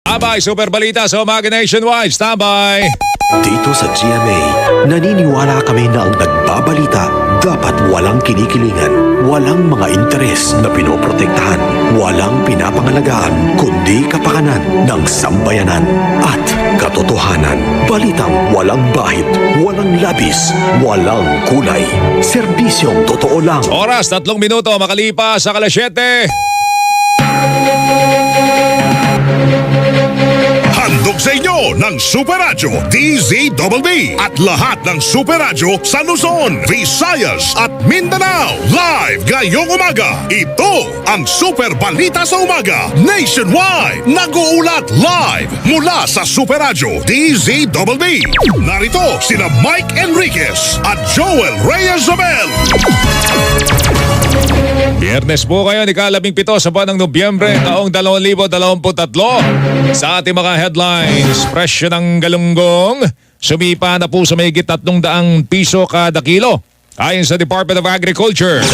Abay, super balita sa umaga nationwide. Standby! Dito sa GMA, naniniwala kami na ang nagbabalita dapat walang kinikilingan, walang mga interes na pinoprotektahan, walang pinapangalagaan, kundi kapakanan ng sambayanan at katotohanan. Balitang walang bahid, walang labis, walang kulay. Serbisyong totoo lang. Oras, 3 minuto makalipas sa alas 7. Handog sa inyo ng Super Radyo DZBB at lahat ng Super Radyo sa Luzon, Visayas at Mindanao. Live ngayong umaga. Ito ang Super Balita sa Umaga Nationwide. Nag-uulat live mula sa Super Radyo DZBB. Narito sina Mike Enriquez at Joel Reyes-Zabel. Biyernes po kayo, ika-17 sa buwan ng Nobyembre, taong 2023. Sa ating mga headlines, presyo ng galunggong sumipa na po sa mahigit 300 piso kada kilo. Ayon sa Department of Agriculture.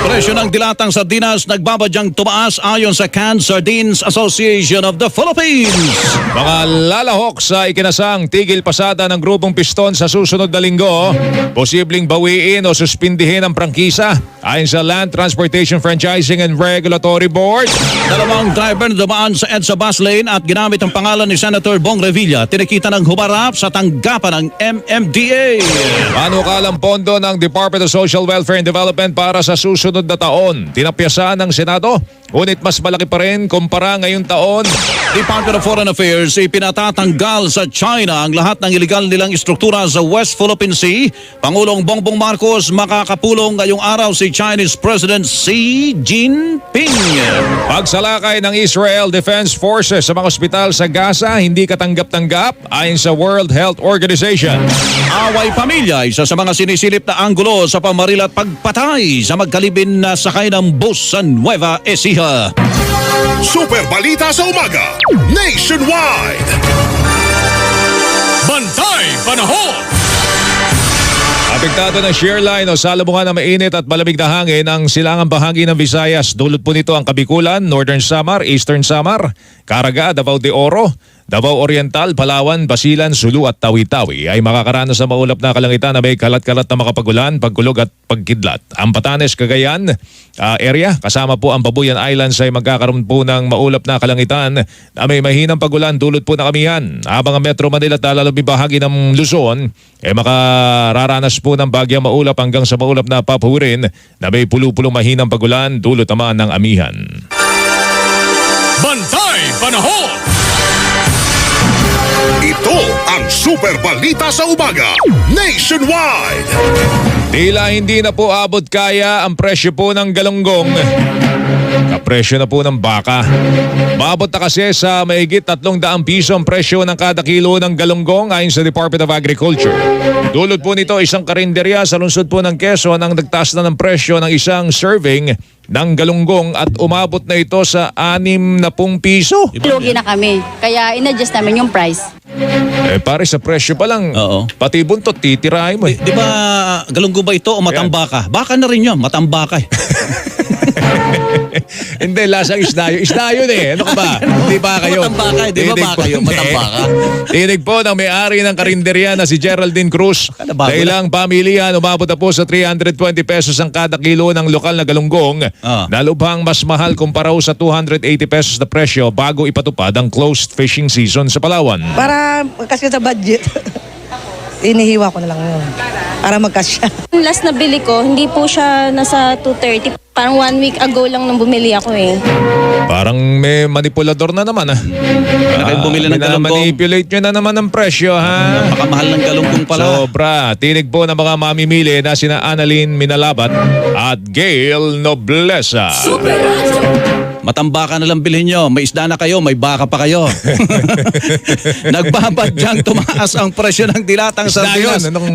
Presyo ng dilatang sardinas nagbabadyang tumaas ayon sa Canned Sardines Association of the Philippines. Mga lalahok sa ikinasang tigil pasada ng grupong piston sa susunod na linggo, posibleng bawiin o suspindihin ang prangkisa. Ayon sa Land Transportation Franchising and Regulatory Board. Dalawang driver na dumaan sa EDSA bus lane at ginamit ang pangalan ni Senator Bong Revilla, tinikita ng humarap sa tanggapan ng MMDA. Panukalang pondo ng Department of Social Welfare and Development para sa susunod na taon. Tinapyasan ng Senado, ngunit mas malaki pa rin kumpara ngayong taon. Department of Foreign Affairs ipinatatanggal sa China ang lahat ng iligal nilang istruktura sa West Philippine Sea. Pangulong Bongbong Marcos makakapulong ngayong araw si Chinese President Xi Jinping. Pagsalakay ng Israel Defense Forces sa mga ospital sa Gaza hindi katanggap-tanggap ayon sa World Health Organization. Away pamilya, isa sa mga sinisilip na anggulo sa pamaril at pagpatay sa magkalibin na sakay ng bus sa Nueva Ecija. Super Balita sa Umaga Nationwide. Bantay Panahon. Apektado ng shear line o salubungan ng mainit at malamig na hangin ang silangang bahagi ng Visayas. Dulot po nito ang Kabikulan, Northern Samar, Eastern Samar, Caraga, Davao de Oro, Davao Oriental, Palawan, Basilan, Sulu at Tawi-Tawi ay makakaranas sa maulap na kalangitan na may kalat-kalat na makapagulan, pagkulog at pagkidlat. Ang Batanes, Cagayan area kasama po ang Babuyan Islands ay magkakaroon po ng maulap na kalangitan na may mahinang pagulan dulot po na kamihan. Habang ang Metro Manila at lalabing bahagi ng Luzon ay makararanas po ng bagyang maulap hanggang sa maulap na papuwirin na may pulupulong mahinang pagulan dulot naman ng amihan. Bantay Panahon. Ito ang Super Balita sa Umaga Nationwide. Tila hindi na po abot kaya ang presyo po ng galunggong. Kapresyo na po ng baka. Maabot na kasi sa mahigit 300 piso ang presyo ng kada kilo ng galunggong ayon sa Department of Agriculture. Dulot po nito isang karinderya sa lungsod po ng Quezon ang nagtaas na ng presyo ng isang serving ng galunggong at umabot na ito sa 60 piso. Lugi na kami. Kaya in-adjust namin yung price. Pare sa presyo pa lang, Oo. pati buntot titirahin mo eh. Di ba galunggo ba ito o matambaka? Baka na rin yun, matambaka eh. Hindi, lasang isda yun. Isda yun eh. Ano ka ba? Hindi ba kayo? Matambaka eh. Di ba baka yun? Matambaka. Tinig po ng may-ari ng karinderya na si Geraldine Cruz. Bago Sa ilang pamilya, umabot na po sa 320 pesos ang kada kilo ng lokal na galunggong. Na lubhang mas mahal kumpara sa 280 pesos na presyo bago ipatupad ang closed fishing season sa Palawan. Para kasi sa budget, inihiwa ko na lang yun. Para magkasya. Yung last na bili ko, hindi po siya nasa 230. Parang 1 week ago lang nung bumili ako eh. Parang may manipulador na naman ah. Kayo bumili ng galunggong. Manipulate nyo na naman ang presyo ha. Napakamahal ng galunggong pala. Sobra. Tinig po ng mga mamimili na sina Annalyn Minalabat at Gail Noblesa. Matambaka na lang bilhin nyo. May isda na kayo, may baka pa kayo. Nagbabadyang tumaas ang presyo ng dilatang Isda sardinas. yun, anong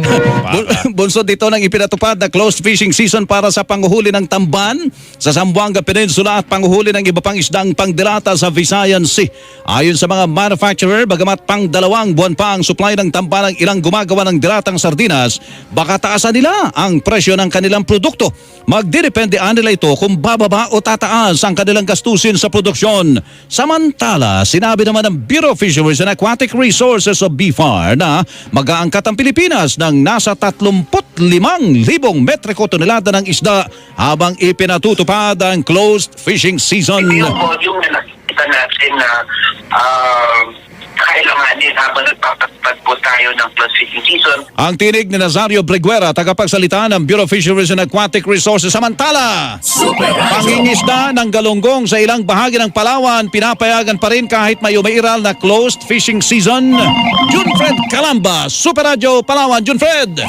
Bunsod dito ng ipinatupad na closed fishing season para sa panguhuli ng tamban sa Zamboanga Peninsula at panguhuli ng iba pang isdang pangdilata sa Visayan Sea. Ayon sa mga manufacturer, bagamat pang 2 buwan pa ang supply ng tamban ng ilang gumagawa ng dilatang sardinas, baka taasan nila ang presyo ng kanilang produkto. Magdidepende nila ito kung bababa o tataas ang kanilang gasto gastusin sa produksyon. Samantala, sinabi naman ng Bureau of Fisheries and Aquatic Resources of BFAR na mag-aangkat ang Pilipinas ng nasa 35,000 metriko tonelada ng isda habang ipinatutupad ang closed fishing season. Ito yung volume na nakikita natin na kailanganin habang nagpapatupad po tayo ng close fishing season. Ang tinig ni Nazario Breguera, tagapagsalita ng Bureau of Fisheries and Aquatic Resources. Samantala, pangingisda ng galunggong sa ilang bahagi ng Palawan, pinapayagan pa rin kahit may umairal na closed fishing season. Junfred Calamba, Super Radio Palawan. Junfred!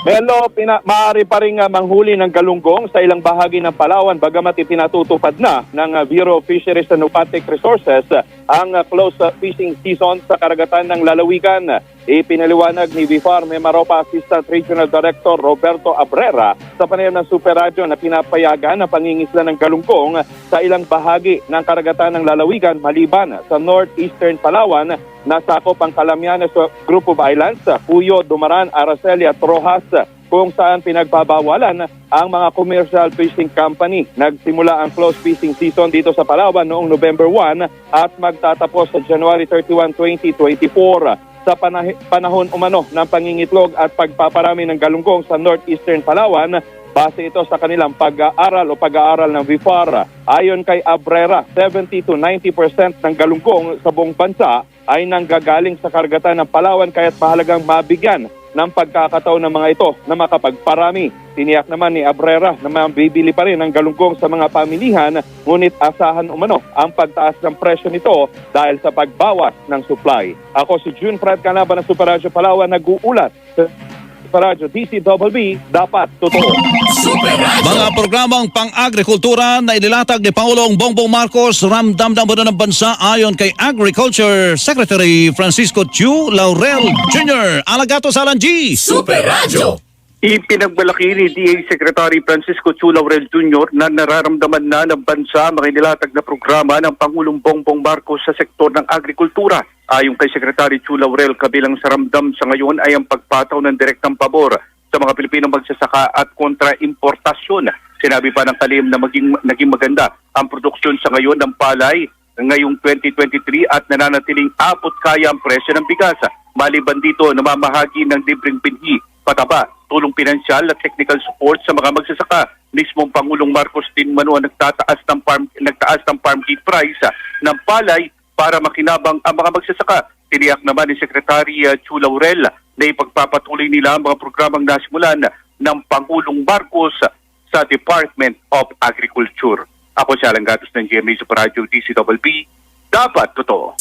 Melo, maaari pa rin manghuli ng galunggong sa ilang bahagi ng Palawan bagamat ipinatutupad na ng Bureau of Fisheries and Aquatic Resources ang close fishing season sa karagatan ng lalawigan. Ipinaliwanag ni BFAR Memaropa Assistant Regional Director Roberto Abrera sa panayam ng Super Radio na pinapayagan ang pangingisda ng galunggong sa ilang bahagi ng karagatan ng lalawigan maliban sa northeastern Palawan na sakop ang Calamianes Group of Islands, Puyo, Dumaran, Araceli at Rojas kung saan pinagbabawalan ang mga commercial fishing company. Nagsimula ang close fishing season dito sa Palawan noong November 1 at magtatapos sa January 31, 2024. Sa panahon umano ng pangingitlog at pagpaparami ng galunggong sa northeastern Palawan, base ito sa kanilang pag-aaral ng BFAR. Ayon kay Abrera, 70 to 90% ng galunggong sa buong bansa ay nanggagaling sa karagatan ng Palawan kaya't mahalagang mabigyan ng pagkakataon ng mga ito na makapagparami. Tiniyak naman ni Abrera na mabibili pa rin ang galunggong sa mga pamilihan, ngunit asahan umano ang pagtaas ng presyo nito dahil sa pagbawas ng supply. Ako si June Fred Canaba ng Super Radio Palawan, nag-uulat sa Super Radio DCWB, dapat totoo. Mga programang pang-agrikultura na inilatag ni Pangulong Bongbong Marcos, ramdam na muna ng bansa ayon kay Agriculture Secretary Francisco Chu Laurel Jr. Alagato Salan G. Ipinagmalaki ni DA Secretary Francisco Chu Laurel Jr. na nararamdaman na ng bansa mga inilatag na programa ng Pangulong Bongbong Marcos sa sektor ng agrikultura. Ayon kay Secretary Chu Laurel, kabilang sa ramdam sa ngayon ay ang pagpataw ng direktang pabor sa mga Pilipinong magsasaka at kontra-importasyon. Sinabi pa ng kalihim na naging maganda ang produksyon sa ngayon ng palay ngayong 2023 at nananatiling abot kaya ang presyo ng bigas. Maliban dito, namamahagi ng libreng binhi, pataba, tulong pinansyal at technical support sa mga magsasaka. Mismong Pangulong Marcos din mano nagtaas ng farm gate price ng palay para makinabang ang mga magsasaka. Tiniyak naman ni Secretary Chu Laurel na ipagpapatuloy nila ang mga programang nasimulan ng Pangulong Marcos sa Department of Agriculture. Ako si Alan Gatos ng GMA Super Radio DCWB. Dapat totoo.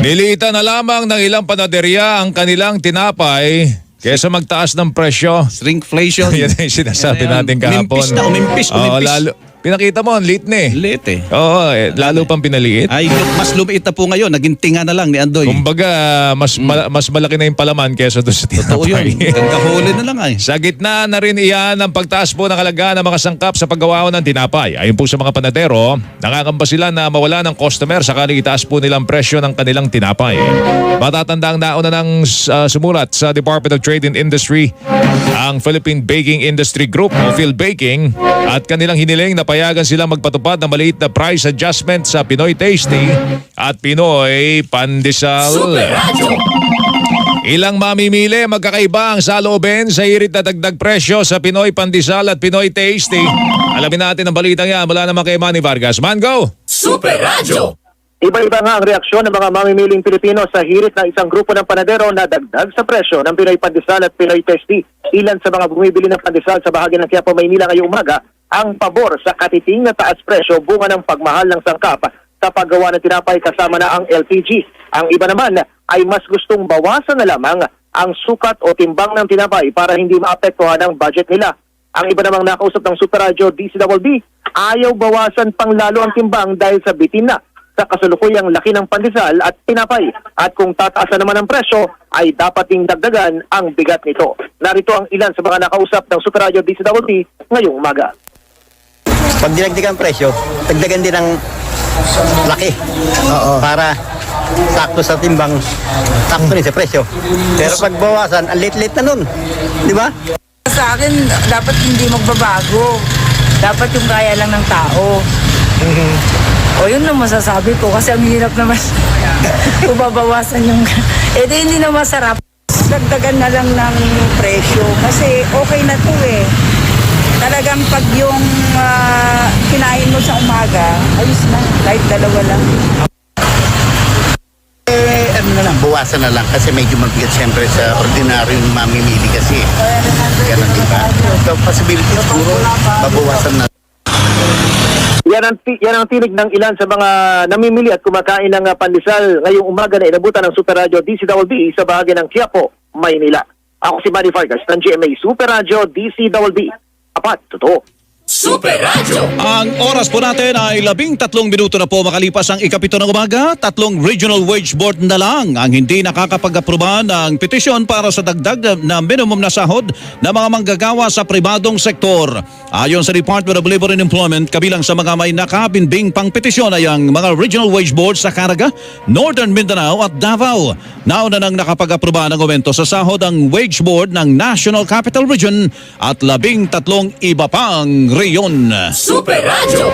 Nilitan na lamang ng ilang panaderya ang kanilang tinapay kesa magtaas ng presyo. Shrinkflation. Yan yung sinasabi natin kahapon. Umimpis. Lalo, pinakita mo, ang liit na eh. Liit eh. Oo, lalo pang pinaliit. Ay, mas lumiit na po ngayon. Naging tinga na lang ni Andoy. Kumbaga, mas malaki na yung palaman kesa doon sa Totoo tinapay. yun. Kahuli na lang ay. Sa gitna na rin iyan ang pagtaas po ng halaga ng mga sangkap sa paggawa ng tinapay. Ayon po sa mga panadero, nakakamba sila na mawala ng customer sakaling itaas po nilang presyo ng kanilang tinapay. Matatanda ang nauna ng sumulat sa Department of Trade and Industry ang Philippine Baking Industry Group o PhilBaking at kanilang hiniling na payagan silang magpatupad ng maliit na price adjustment sa Pinoy Tasty at Pinoy Pandesal. Ilang mamimili magkakaiba ang saloobin sa hirit na dagdag presyo sa Pinoy Pandesal at Pinoy Tasty. Alamin natin ang balitang yan mula naman kay Manny Vargas. Mango! Iba-iba nga ang reaksyon ng mga mamimiling Pilipino sa hirit ng isang grupo ng panadero na dagdag sa presyo ng Pinoy Pandesal at Pinoy Tasty. Ilan sa mga bumibili ng pandesal sa bahagi ng Quiapo, Maynila ngayong umaga ang pabor sa katiting na taas presyo bunga ng pagmahal ng sangkap sa paggawa ng tinapay kasama na ang LPG. Ang iba naman ay mas gustong bawasan na lamang ang sukat o timbang ng tinapay para hindi maapektuhan ang budget nila. Ang iba namang nakausap ng Super Radio DCWB, ayaw bawasan pang lalo ang timbang dahil sa bitin na sa kasalukuyang laki ng pandesal at tinapay. At kung tataasan naman ang presyo, ay dapat ding dagdagan ang bigat nito. Narito ang ilan sa mga nakausap ng Super Radio DCWB ngayong umaga. Pag dinagdagan presyo, dagdagan din ang laki. Para sakto sa timbang, sakto rin sa presyo. Pero pag bawasan, ang lit-lit na nun. Di ba? Sa akin, dapat hindi magbabago. Dapat yung kaya lang ng tao. O yun lang masasabi ko kasi ang hirap naman kung babawasan yung... hindi na masarap. Dagdagan na lang ng presyo kasi okay na to eh. Talagang pag yung kinain mo sa umaga, ayos na, kahit dalawa lang. Ano na lang, buwasan na lang kasi medyo mabigat siyempre sa ordinaryong mamimili kasi. Ganun diba? So possibility siguro, mabawasan na. Yan ang tinig ng ilan sa mga namimili at kumakain ng pandesal ngayong umaga na inabutan ng Super Radio DCWB sa bahagi ng Quiapo, Maynila. Ako si Manny Vargas ng GMA Super Radio DCWB. Apat, totoo. Super Radio! Ang oras po natin ay 13 minuto na po makalipas ang ikapito ng umaga. 3 Regional Wage Board na lang ang hindi nakakapag-aproba ng petisyon para sa dagdag na minimum na sahod ng mga manggagawa sa pribadong sektor. Ayon sa Department of Labor and Employment, kabilang sa mga may nakabinbing pang petisyon ay ang mga Regional Wage Board sa Caraga, Northern Mindanao at Davao. Nauna nang nakapag-aproba ng aumento sa sahod ang Wage Board ng National Capital Region at 13 iba pang reyon. Super Radio!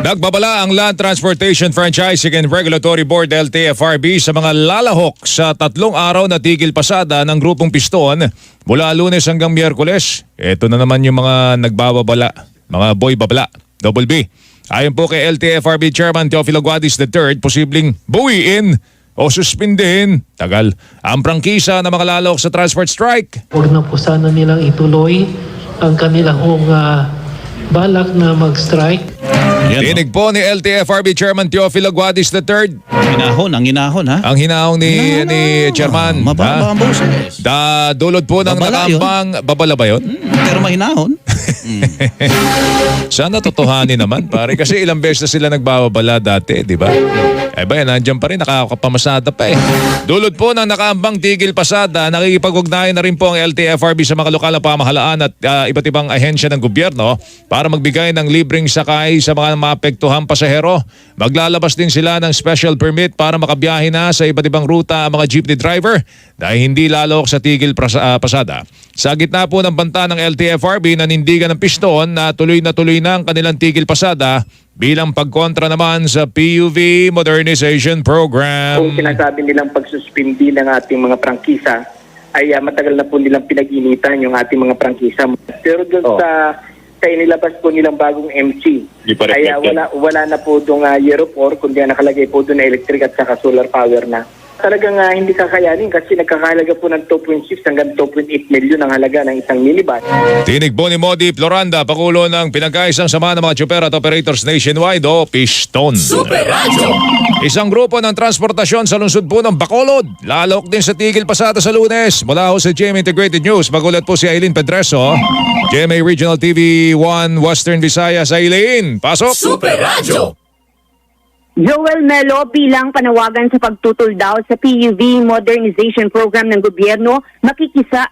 Nagbabala ang Land Transportation Franchising and Regulatory Board LTFRB sa mga lalahok sa 3 araw na tigil pasada ng grupong Piston mula Lunes hanggang Miyerkules. Ito na naman yung mga nagbababala, mga boy babala, double B. Ayon po kay LTFRB Chairman Teofilo Guadis III, posibleng buwiin o suspindihin, tagal, ang prangkisa ng mga lalahok sa transport strike. Huwag na po sana nilang ituloy ang kanilang balak na mag-strike. Dinig po ni LTFRB Chairman Teofilo Guadis III. Ang hinahon ha? Ang hinahon ni Chairman. Mababa ang boses. Dulot po ng Babala nakaambang, babala ba yun? Pero mahinahon. Sana totohanin naman pare kasi ilang beses na sila nagbababala dati, di ba? Nandiyan pa rin, nakakapamasada pa eh. Dulot po ng nakaambang tigil pasada, nakikipag-ugnayan na rin po ang LTFRB sa mga lokal na pamahalaan at iba't ibang ahensya ng gobyerno para magbigay ng libreng sakay sa mga maapektuhang pasahero. Maglalabas din sila ng special permit para makabiyahe na sa iba't ibang ruta ang mga jeepney driver dahil hindi lalok sa tigil pasada. Sa gitna po ng banta ng LTFRB na nindigan ng piston na tuloy na ang kanilang tigil pasada bilang pagkontra naman sa PUV Modernization Program. Kung sinasabi nilang pagsuspindi ng ating mga prangkisa ay matagal na po nilang pinag-initan yung ating mga prangkisa. Pero doon sa inilabas po nilang bagong MC, ay wala na po doon Euro 4, kundi nakalagay po doon na electric at saka solar power na. Talagang hindi kakayanin kasi nagkakahalaga po ng 2.6 hanggang 2.8 milyon ang halaga ng isang minibus. Tinig po ni Modi Floranda, Pakulo ng pinagkaisang sama ng mga tsuper at operators nationwide o Piston. Super Radio! Isang grupo ng transportasyon sa lungsod po ng Bacolod. Lalok din sa tigil pasada sa Lunes. Mula ho sa GMA Integrated News, magulat po si Aileen Pedreso. GMA Regional TV 1 Western Visayas. Aileen, pasok! Super Radio! Joel Melo, bilang panawagan sa pagtutol daw sa PUV Modernization Program ng gobyerno, makikiisa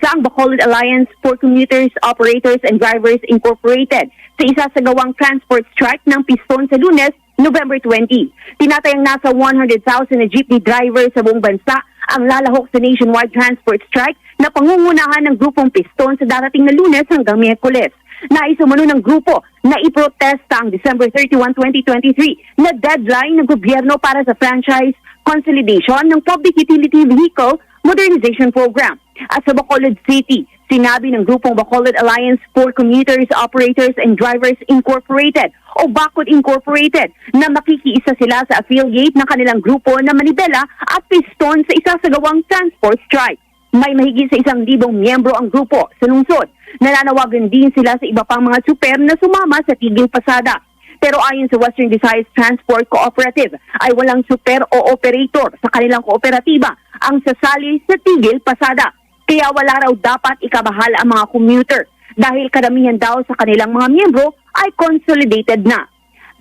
ang Bacolod Alliance for Commuters, Operators and Drivers Incorporated sa isasagawang transport strike ng Piston sa Lunes, November 20. Tinatayang nasa 100,000 na jeepney drivers sa buong bansa ang lalahok sa nationwide transport strike na pangungunahan ng grupong Piston sa darating na Lunes hanggang Miyerkules. Nais umano ng grupo na iprotesta ang December 31, 2023 na deadline ng gobyerno para sa franchise consolidation ng Public Utility Vehicle Modernization Program. At sa Bacolod City, sinabi ng grupong Bacolod Alliance for Commuters, Operators and Drivers Incorporated o BACOD Incorporated na makikiisa sila sa affiliate ng kanilang grupo na Manibela at Piston sa isasagawang transport strike. May mahigit sa 1,000 miyembro ang grupo sa lungsod. Nananawagan din sila sa iba pang mga super na sumama sa tigil pasada. Pero ayon sa Western Visayas Transport Cooperative ay walang super o operator sa kanilang kooperatiba ang sasali sa tigil pasada. Kaya wala raw dapat ikabahala ang mga commuter dahil karamihan daw sa kanilang mga miyembro ay consolidated na.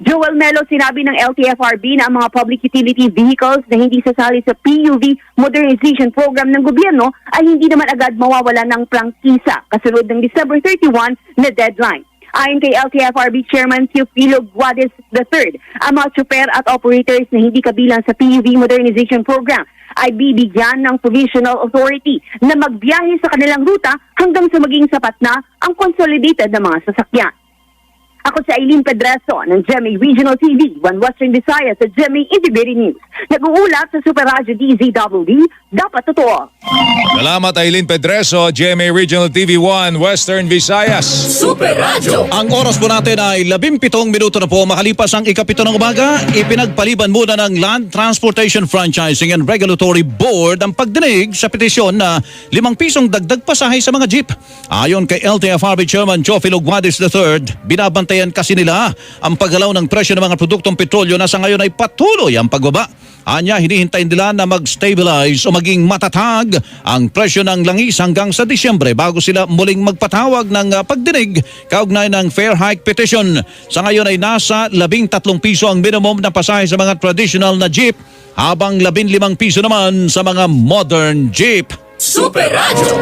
Joel Melo, sinabi ng LTFRB na ang mga public utility vehicles na hindi sasali sa PUV Modernization Program ng gobyerno ay hindi naman agad mawawala ng prangkisa kasunod ng December 31 na deadline. Ayon kay LTFRB Chairman Teofilo Guades III, ang mga tsuper at operators na hindi kabilang sa PUV Modernization Program ay bibigyan ng provisional authority na magbiyahe sa kanilang ruta hanggang sa maging sapat na ang consolidated na mga sasakyan. Ako si Aileen Pedreso ng GMA Regional TV, One Western Visayas sa GMA Integrated News. Nag-uulat sa Super Radio DZWD, dapat totoo. Salamat Aileen Pedreso, GMA Regional TV 1 Western Visayas. Super Radio. Ang oras po natin ay 17 minuto na po makalipas ang ikapito ng umaga. Ipinagpaliban muna ng Land Transportation Franchising and Regulatory Board ang pagdinig sa petisyon na 5 pisong dagdag pasahe sa mga jeep. Ayon kay LTFRB Chairman Teofilo Guades III, binabantayan kasi nila ang paggalaw ng presyo ng mga produktong petrolyo na sa ngayon ay patuloy ang pagbaba. Anya, hinihintay nila na mag-stabilize o maging matatag ang presyo ng langis hanggang sa Disyembre bago sila muling magpatawag ng pagdinig kaugnay ng fair hike petition. Sa ngayon ay nasa 13 piso ang minimum na pasahe sa mga traditional na jeep habang 15 piso naman sa mga modern jeep. Super Radio.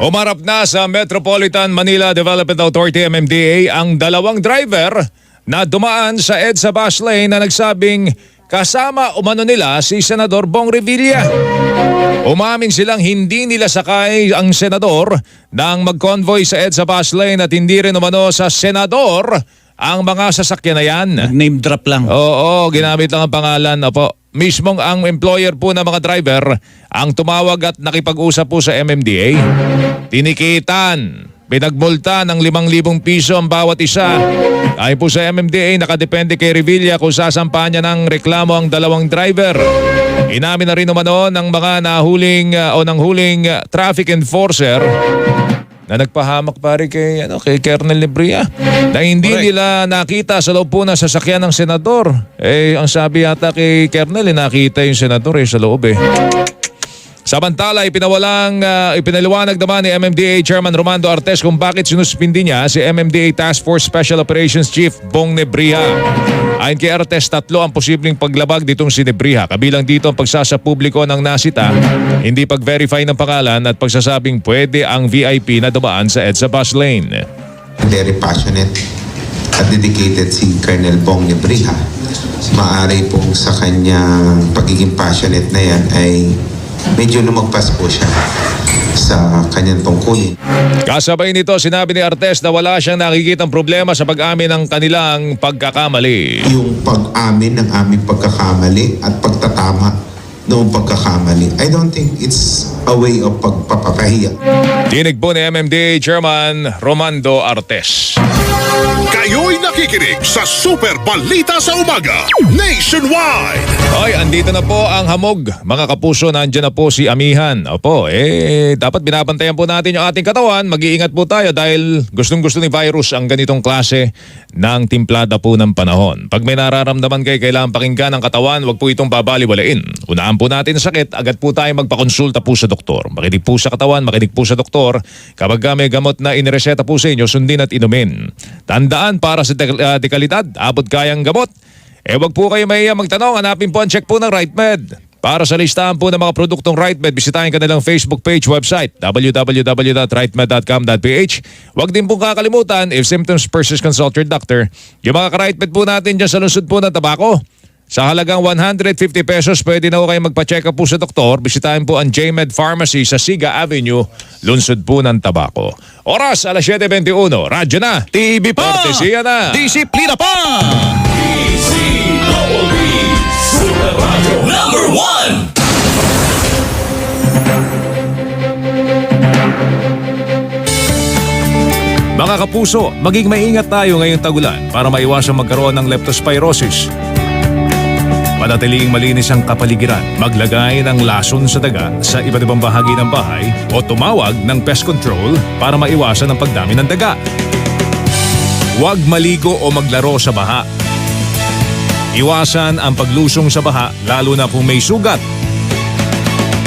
Umarap na sa Metropolitan Manila Development Authority MMDA ang 2 driver na dumaan sa EDSA bus lane na nagsabing kasama umano nila si Senador Bong Revilla. Umamin silang hindi nila sakay ang senador nang mag-convoy sa EDSA bus lane at hindi rin umano sa senador ang mga sasakyan na yan. Name drop lang. Oo, ginamit lang ang pangalan. Opo. Mismong ang employer po ng mga driver ang tumawag at nakipag-usap po sa MMDA. Tinikitan, pinagmulta ng 5,000 piso ang bawat isa. Ayon po sa MMDA, nakadepende kay Revilla kung sasampahan niya ng reklamo ang 2 driver. Inamin na rin umano ng mga nanghuling traffic enforcer na nagpahamak pare kay Colonel Lebria na hindi nila nakita sa loob po ng sasakyan ng senador. Ang sabi yata kay Colonel, nakita yung senador sa loob Samantala, ipinaliwanag naman ni MMDA Chairman Romando Artes kung bakit sinuspindi niya si MMDA Task Force Special Operations Chief Bong Nebria. Ayon kay Artes, 3 ang posibleng paglabag ditong si Nebria. Kabilang dito ang pagsasapubliko ng nasita, hindi pag-verify ng pangalan at pagsasabing pwede ang VIP na dumaan sa EDSA bus lane. Very passionate at dedicated si Colonel Bong Nebria. Maaari pong sa kanyang pagiging passionate na yan ay medyo lumagpas po siya sa kanyang tungkulin. Kasabay nito, sinabi ni Artes na wala siyang nakikitang problema sa pag-amin ng kanilang pagkakamali. Yung pag-amin ng aming pagkakamali at pagtatama noong pagkakamali, I don't think it's a way of pagpapahiya. Dinig po ni MMDA Chairman Romando Artes. Kayo'y nakikinig sa Super Balita sa Umaga Nationwide. Hoy, andito na po ang hamog. Mga kapuso, nandiyan na po si Amihan. Opo, dapat binabantayan po natin yung ating katawan. Mag-iingat po tayo dahil gustong-gusto ni virus ang ganitong klase ng timplada po ng panahon. Pag may nararamdaman kayo, kailangan pakinggan ang katawan, wag po itong babaliwalain. Unaan po natin ang sakit, agad po tayo magpakonsulta po sa doktor. Makinig po sa katawan, makinig po sa doktor. Kapag may gamot na inireseta po sa inyo, sundin at inumin. Tandaan, para sa dekalidad, abot kayang gamot. Wag po kayo mahiya magtanong, hanapin po ang check po ng RightMed. Para sa listahan po ng mga produktong RightMed, bisitahin kanilang Facebook page, website, www.rightmed.com.ph. Huwag din pong kakalimutan, if symptoms persist, consult your doctor. Yung mga ka-RightMed po natin dyan sa lungsod po ng Tabaco, sa halagang 150 pesos, pwede na po kayo magpa-check up po sa doktor. Bisitahin po ang JMed Pharmacy sa Siga Avenue, lungsod po ng Tabaco. Oras, alas 7:21. Radyo na. TV pa. Kortesiya na. Disiplina pa. DZWB Super Radio Number 1. Mga kapuso, maging maingat tayo ngayong tagulan para maiwasang magkaroon ng leptospirosis. Panatiling malinis ang kapaligiran, maglagay ng lason sa daga sa iba't ibang bahagi ng bahay o tumawag ng pest control para maiwasan ang pagdami ng daga. Huwag maligo o maglaro sa baha. Iwasan ang paglusong sa baha lalo na kung may sugat.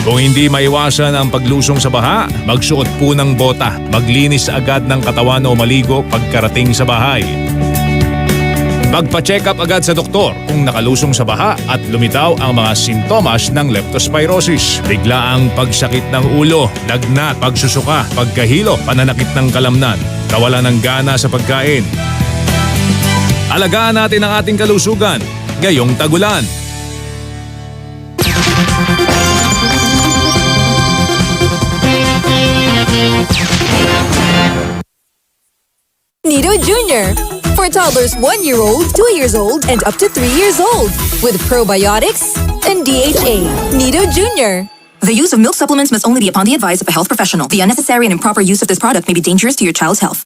Kung hindi maiwasan ang paglusong sa baha, magsuot po ng bota. Maglinis agad ng katawan o maligo pagkarating sa bahay. Magpa-check up agad sa doktor kung nakalusong sa baha at lumitaw ang mga sintomas ng leptospirosis. Biglaang pagsakit ng ulo, lagnat, pagsusuka, pagkahilo, pananakit ng kalamnan, kawalan ng gana sa pagkain, Alagaan natin ang ating kalusugan ngayong tagulan. Nido Jr. For toddlers 1 year old, 2 years old, and up to 3 years old. With probiotics and DHA. Nido Jr. The use of milk supplements must only be upon the advice of a health professional. The unnecessary and improper use of this product may be dangerous to your child's health.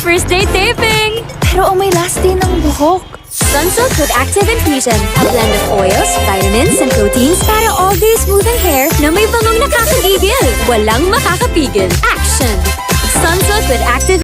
First day taping! Pero may last day ng buhok. Sunsilk with Active Infusion. A blend of oils, vitamins, and proteins para all-day smoothing hair na may bangong nakakagigil. Walang makakapigil. Action! Sunsilk with Active